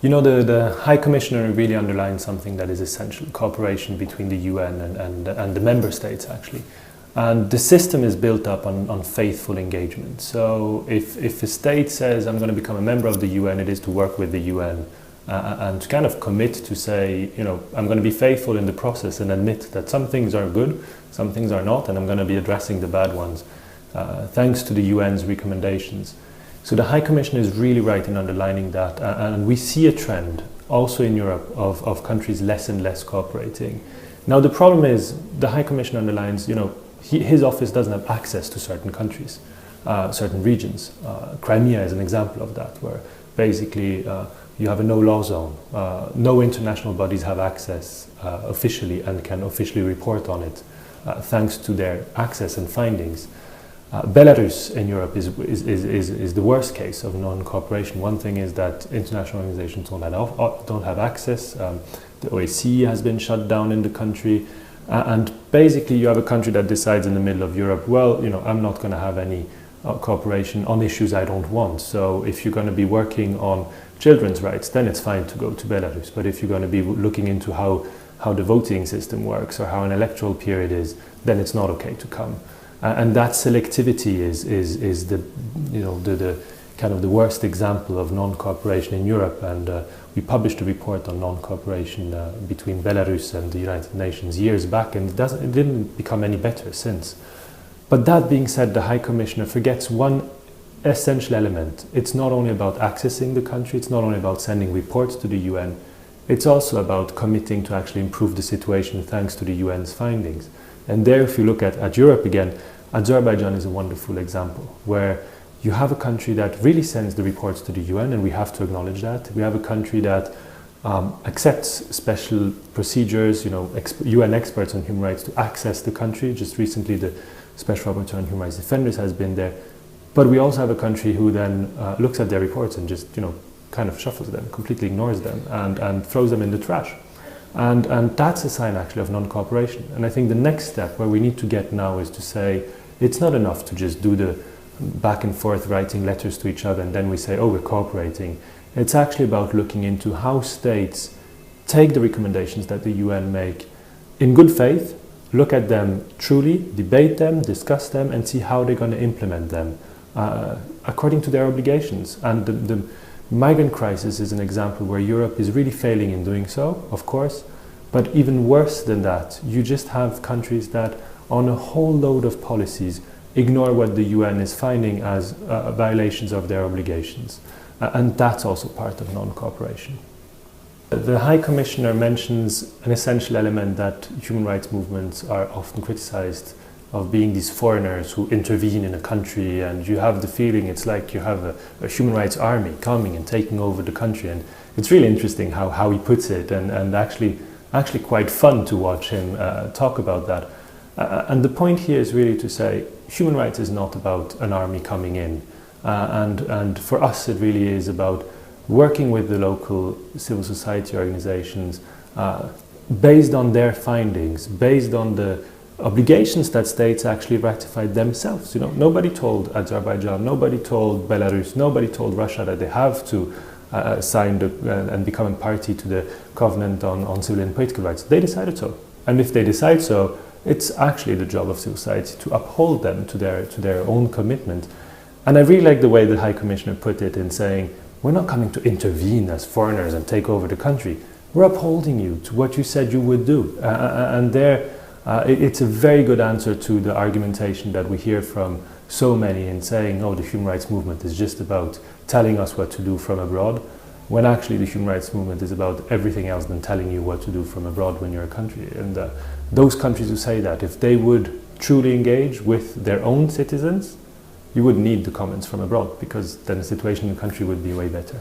You know, the High Commissioner really underlines something that is essential: cooperation between the UN and the member states, actually. And the system is built up on faithful engagement. So if a state says, I'm going to become a member of the UN, it is to work with the UN and to kind of commit to say, you know, I'm going to be faithful in the process and admit that some things are good, some things are not, and I'm going to be addressing the bad ones, thanks to the UN's recommendations. So the High Commissioner is really right in underlining that, and we see a trend also in Europe of countries less and less cooperating. Now the problem is, the High Commissioner underlines, you know, his office doesn't have access to certain countries, certain regions. Crimea is an example of that, where basically you have a no-law zone. No international bodies have access officially and can officially report on it, thanks to their access and findings. Belarus in Europe is the worst case of non-cooperation. One thing is that international organizations don't have access. The OSCE has been shut down in the country. And basically you have a country that decides in the middle of Europe, well, you know, I'm not going to have any cooperation on issues I don't want. So if you're going to be working on children's rights, then it's fine to go to Belarus. But if you're going to be looking into how the voting system works or how an electoral period is, then it's not okay to come. And that selectivity is the, you know, the kind of the worst example of non-cooperation in Europe. And we published a report on non-cooperation between Belarus and the United Nations years back, and it didn't become any better since. But that being said, the High Commissioner forgets one essential element. It's not only about accessing the country, it's not only about sending reports to the UN, it's also about committing to actually improve the situation thanks to the UN's findings. And there, if you look at Europe again, Azerbaijan is a wonderful example, where you have a country that really sends the reports to the UN, and we have to acknowledge that. We have a country that accepts special procedures, you know, UN experts on human rights to access the country. Just recently, the Special Rapporteur on Human Rights Defenders has been there. But we also have a country who then looks at their reports and just, you know, kind of shuffles them, completely ignores them, and throws them in the trash. And that's a sign actually of non-cooperation. And I think the next step where we need to get now is to say, it's not enough to just do the back and forth writing letters to each other and then we say, oh, we're cooperating. It's actually about looking into how states take the recommendations that the UN make in good faith, look at them truly, debate them, discuss them, and see how they're going to implement them according to their obligations. And the migrant crisis is an example where Europe is really failing in doing so, of course, but even worse than that, you just have countries that on a whole load of policies ignore what the UN is finding as violations of their obligations. And that's also part of non-cooperation. The High Commissioner mentions an essential element that human rights movements are often criticized of being these foreigners who intervene in a country, and you have the feeling it's like you have a human rights army coming and taking over the country. And it's really interesting how he puts it, and actually quite fun to watch him talk about that. And the point here is really to say human rights is not about an army coming in, and for us it really is about working with the local civil society organizations based on their findings, based on the obligations that states actually ratified themselves. You know, nobody told Azerbaijan, nobody told Belarus, nobody told Russia that they have to sign and become a party to the Covenant on Civil and Political Rights. They decided so, and if they decide so, it's actually the job of civil society to uphold them to their own commitment. And I really like the way the High Commissioner put it in saying, we're not coming to intervene as foreigners and take over the country. We're upholding you to what you said you would do. And there, it's a very good answer to the argumentation that we hear from so many in saying, oh, the human rights movement is just about telling us what to do from abroad, when actually the human rights movement is about everything else than telling you what to do from abroad when you're a country. And those countries who say that, if they would truly engage with their own citizens, you wouldn't need the comments from abroad, because then the situation in the country would be way better.